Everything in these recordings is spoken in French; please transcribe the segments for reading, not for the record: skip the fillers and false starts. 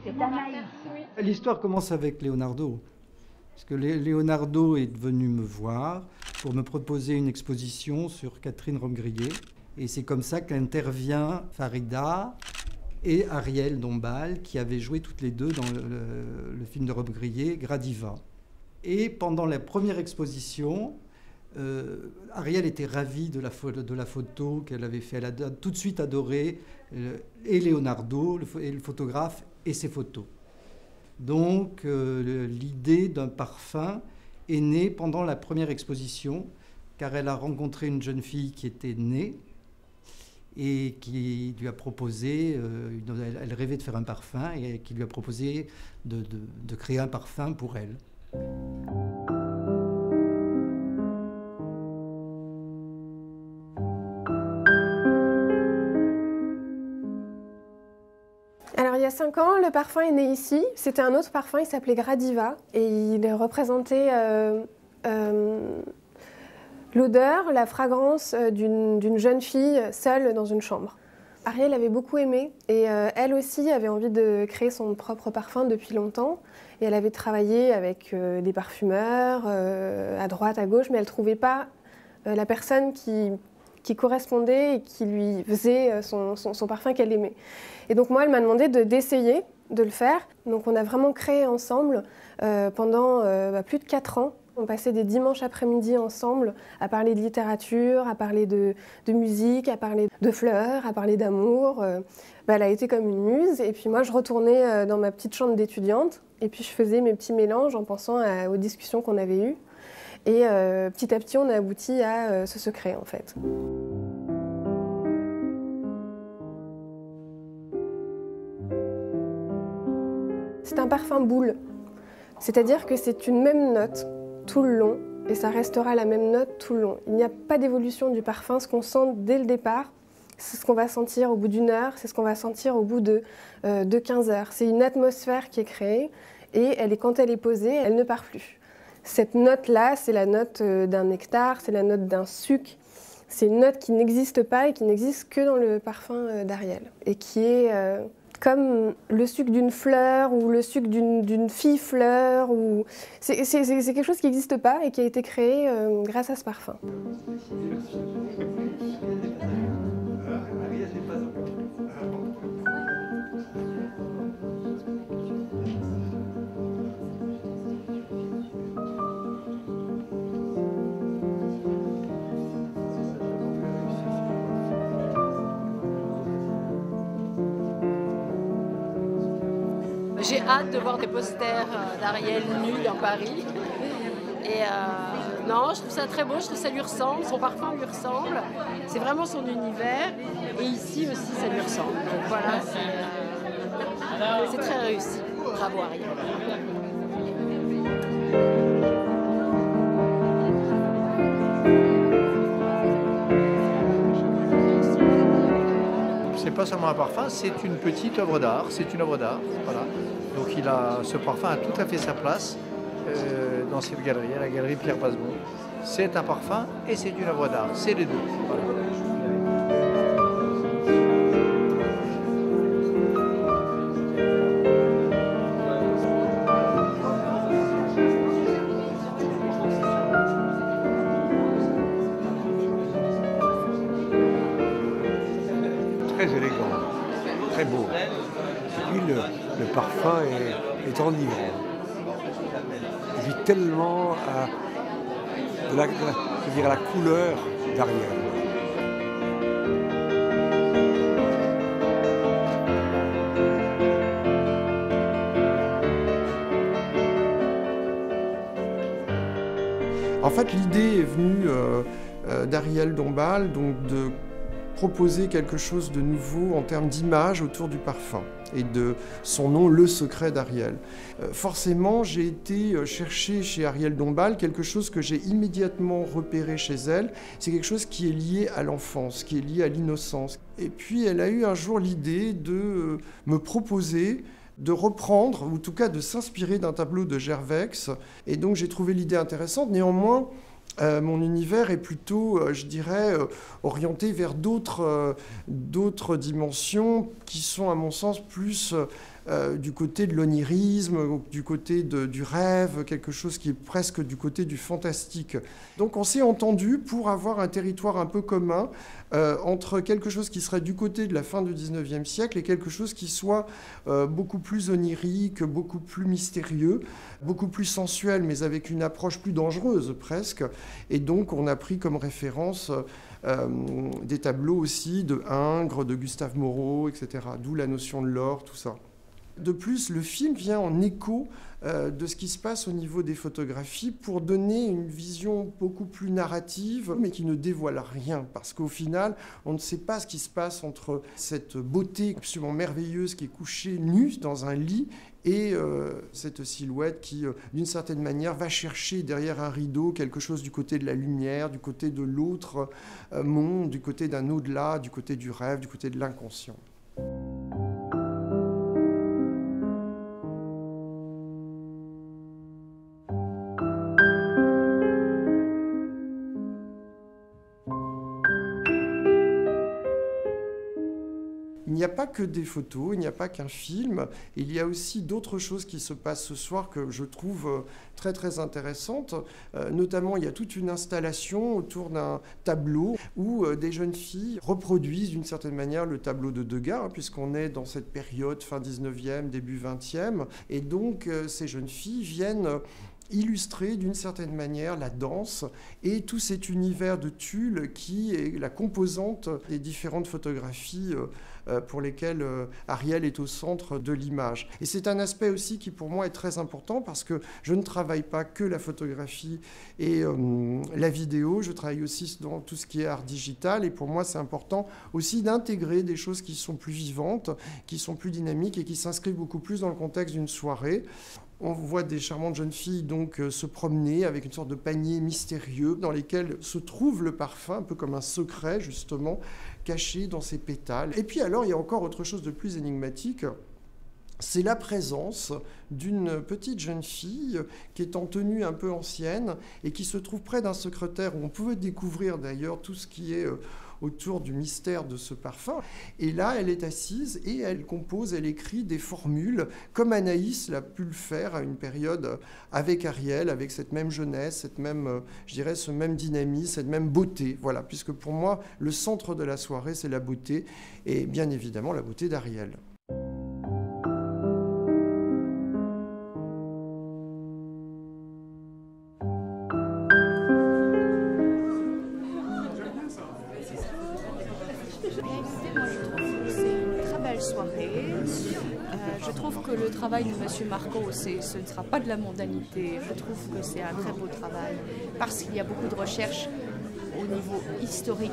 C'est Anaïs. L'histoire commence avec Leonardo. Parce que Leonardo est venu me voir pour me proposer une exposition sur Catherine Robbe-Grillet. Et c'est comme ça qu'intervient Farida et Ariel Dombasle, qui avaient joué toutes les deux dans le film de Robbe-Grillet, Gradiva. Et pendant la première exposition, Ariel était ravie de la photo qu'elle avait fait. Elle a tout de suite adoré et Leonardo, le photographe, et ses photos. Donc l'idée d'un parfum est née pendant la première exposition, car elle a rencontré une jeune fille qui était née et qui lui a proposé, elle rêvait de faire un parfum, et qui lui a proposé de créer un parfum pour elle. Alors il y a 5 ans, le parfum est né ici. C'était un autre parfum, il s'appelait Gradiva, et il représentait l'odeur, la fragrance d'une jeune fille seule dans une chambre. Ariel avait beaucoup aimé, et elle aussi avait envie de créer son propre parfum depuis longtemps. Et elle avait travaillé avec des parfumeurs à droite, à gauche, mais elle ne trouvait pas la personne qui correspondait et qui lui faisait son parfum qu'elle aimait. Et donc moi, elle m'a demandé d'essayer de le faire. Donc on a vraiment créé ensemble pendant plus de 4 ans. On passait des dimanches après-midi ensemble à parler de littérature, à parler de musique, à parler de fleurs, à parler d'amour. Elle a été comme une muse. Et puis moi, je retournais dans ma petite chambre d'étudiante et puis je faisais mes petits mélanges en pensant aux discussions qu'on avait eues. Et petit à petit, on a abouti à ce secret, en fait. C'est un parfum boule. C'est-à-dire que c'est une même note tout le long, et ça restera la même note tout le long. Il n'y a pas d'évolution du parfum. Ce qu'on sent dès le départ, c'est ce qu'on va sentir au bout d'1 heure, c'est ce qu'on va sentir au bout de 15 heures. C'est une atmosphère qui est créée, et quand elle est posée, elle ne part plus. Cette note-là, c'est la note d'un nectar, c'est la note d'un sucre. C'est une note qui n'existe pas et qui n'existe que dans le parfum d'Ariel. Et qui est comme le sucre d'une fleur ou le sucre d'une fille-fleur. C'est quelque chose qui n'existe pas et qui a été créé grâce à ce parfum. J'ai hâte de voir des posters d'Ariel nue dans Paris. Et non, je trouve ça très beau, je trouve que ça lui ressemble, son parfum lui ressemble. C'est vraiment son univers. Et ici aussi, ça lui ressemble. Donc voilà, c'est très réussi. Bravo Ariel. C'est pas seulement un parfum, c'est une petite œuvre d'art, voilà. Donc ce parfum a tout à fait sa place dans cette galerie, la galerie Pierre Passebaud. C'est un parfum et c'est une œuvre d'art, c'est les deux. Voilà. Très élégant, très beau. Et puis le parfum est enivrant. Il vit tellement à la couleur d'Ariel. En fait, l'idée est venue d'Ariel Dombasle, donc de proposer quelque chose de nouveau en termes d'image autour du parfum et de son nom, Le Secret d'Ariel. Forcément, j'ai été chercher chez Ariel Dombasle quelque chose que j'ai immédiatement repéré chez elle. C'est quelque chose qui est lié à l'enfance, qui est lié à l'innocence. Et puis, elle a eu un jour l'idée de me proposer de reprendre, ou en tout cas de s'inspirer d'un tableau de Gervex. Et donc, j'ai trouvé l'idée intéressante. Néanmoins, mon univers est plutôt, je dirais, orienté vers d'autres dimensions qui sont, à mon sens, plus du côté de l'onirisme, du côté du rêve, quelque chose qui est presque du côté du fantastique. Donc on s'est entendu pour avoir un territoire un peu commun entre quelque chose qui serait du côté de la fin du 19e siècle et quelque chose qui soit beaucoup plus onirique, beaucoup plus mystérieux, beaucoup plus sensuel, mais avec une approche plus dangereuse presque. Et donc on a pris comme référence des tableaux aussi de Ingres, de Gustave Moreau, etc. D'où la notion de l'or, tout ça. De plus, le film vient en écho de ce qui se passe au niveau des photographies pour donner une vision beaucoup plus narrative, mais qui ne dévoile rien. Parce qu'au final, on ne sait pas ce qui se passe entre cette beauté absolument merveilleuse qui est couchée nue dans un lit et cette silhouette qui, d'une certaine manière, va chercher derrière un rideau quelque chose du côté de la lumière, du côté de l'autre monde, du côté d'un au-delà, du côté du rêve, du côté de l'inconscient. Il n'y a pas que des photos, il n'y a pas qu'un film, il y a aussi d'autres choses qui se passent ce soir que je trouve très très intéressantes. Notamment, il y a toute une installation autour d'un tableau où des jeunes filles reproduisent d'une certaine manière le tableau de Degas, puisqu'on est dans cette période fin 19e, début 20e. Et donc, ces jeunes filles viennent illustrer d'une certaine manière la danse et tout cet univers de tulle qui est la composante des différentes photographies pour lesquelles Ariel est au centre de l'image. Et c'est un aspect aussi qui pour moi est très important parce que je ne travaille pas que la photographie et la vidéo, je travaille aussi dans tout ce qui est art digital et pour moi c'est important aussi d'intégrer des choses qui sont plus vivantes, qui sont plus dynamiques et qui s'inscrivent beaucoup plus dans le contexte d'une soirée. On voit des charmantes jeunes filles donc se promener avec une sorte de panier mystérieux dans lesquels se trouve le parfum, un peu comme un secret justement, caché dans ces pétales. Et puis alors, il y a encore autre chose de plus énigmatique, c'est la présence d'une petite jeune fille qui est en tenue un peu ancienne et qui se trouve près d'un secrétaire où on peut découvrir d'ailleurs tout ce qui est autour du mystère de ce parfum. Et là, elle est assise et elle compose, elle écrit des formules, comme Anaïs l'a pu le faire à une période avec Ariel, avec cette même jeunesse, cette même, je dirais, ce même dynamisme, cette même beauté. Voilà, puisque pour moi, le centre de la soirée, c'est la beauté, et bien évidemment la beauté d'Ariel. Je trouve que le travail de M. Marco, ce ne sera pas de la mondanité. Je trouve que c'est un très beau travail parce qu'il y a beaucoup de recherches au niveau historique,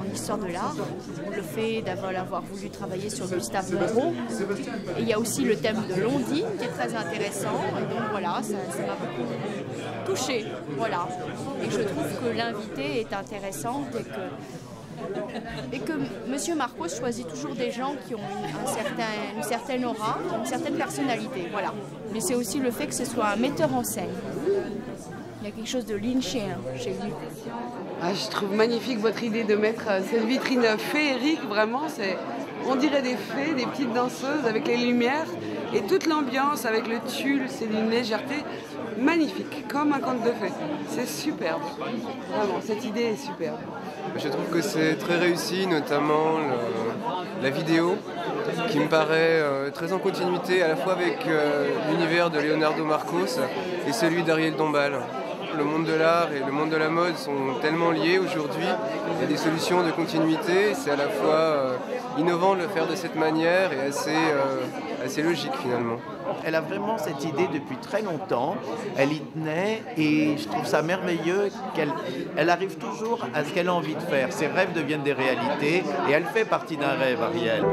en histoire de l'art. Le fait d'avoir voulu travailler sur Gustave Moreau. Et il y a aussi le thème de Londines qui est très intéressant. Et donc voilà, ça m'a beaucoup touchée. Voilà. Et je trouve que l'invité est intéressante et que M. Marcos choisit toujours des gens qui ont une certaine aura, une certaine personnalité. Voilà. Mais c'est aussi le fait que ce soit un metteur en scène. Il y a quelque chose de lynchien chez lui. Ah, je trouve magnifique votre idée de mettre cette vitrine féerique, vraiment. On dirait des fées, des petites danseuses avec les lumières et toute l'ambiance avec le tulle, c'est d'une légèreté magnifique, comme un conte de fées. C'est superbe, vraiment, cette idée est superbe. Je trouve que c'est très réussi, notamment la vidéo, qui me paraît très en continuité à la fois avec l'univers de Leonardo Marcos et celui d'Ariel Dombal. Le monde de l'art et le monde de la mode sont tellement liés aujourd'hui. Il y a des solutions de continuité. C'est à la fois innovant de le faire de cette manière et assez logique finalement. Elle a vraiment cette idée depuis très longtemps. Elle y tenait et je trouve ça merveilleux qu'elle arrive toujours à ce qu'elle a envie de faire. Ses rêves deviennent des réalités et elle fait partie d'un rêve, Ariel.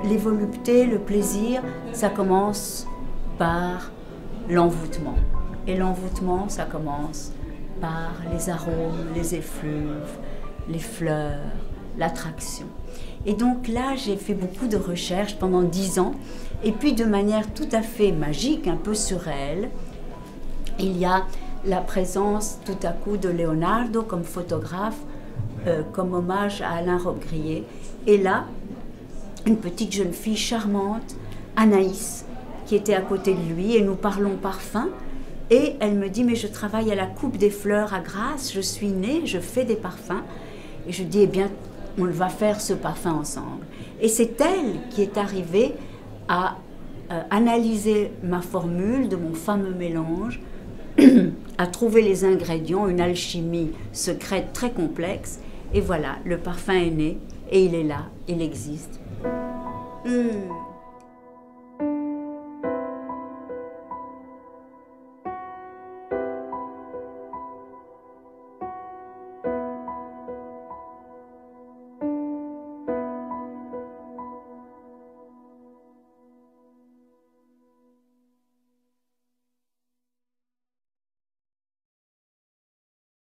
Les voluptés, le plaisir, ça commence par l'envoûtement. Et l'envoûtement, ça commence par les arômes, les effluves, les fleurs, l'attraction. Et donc là, j'ai fait beaucoup de recherches pendant 10 ans. Et puis de manière tout à fait magique, un peu surréelle, il y a la présence tout à coup de Leonardo comme photographe, comme hommage à Alain Robbe-Grillet. Et là, une petite jeune fille charmante, Anaïs, qui était à côté de lui, et nous parlons parfum. Et elle me dit, mais je travaille à la Coupe des Fleurs à Grasse, je suis née, je fais des parfums. Et je dis, eh bien, on va faire ce parfum ensemble. Et c'est elle qui est arrivée à analyser ma formule de mon fameux mélange, à trouver les ingrédients, une alchimie secrète très complexe. Et voilà, le parfum est né, et il est là, il existe.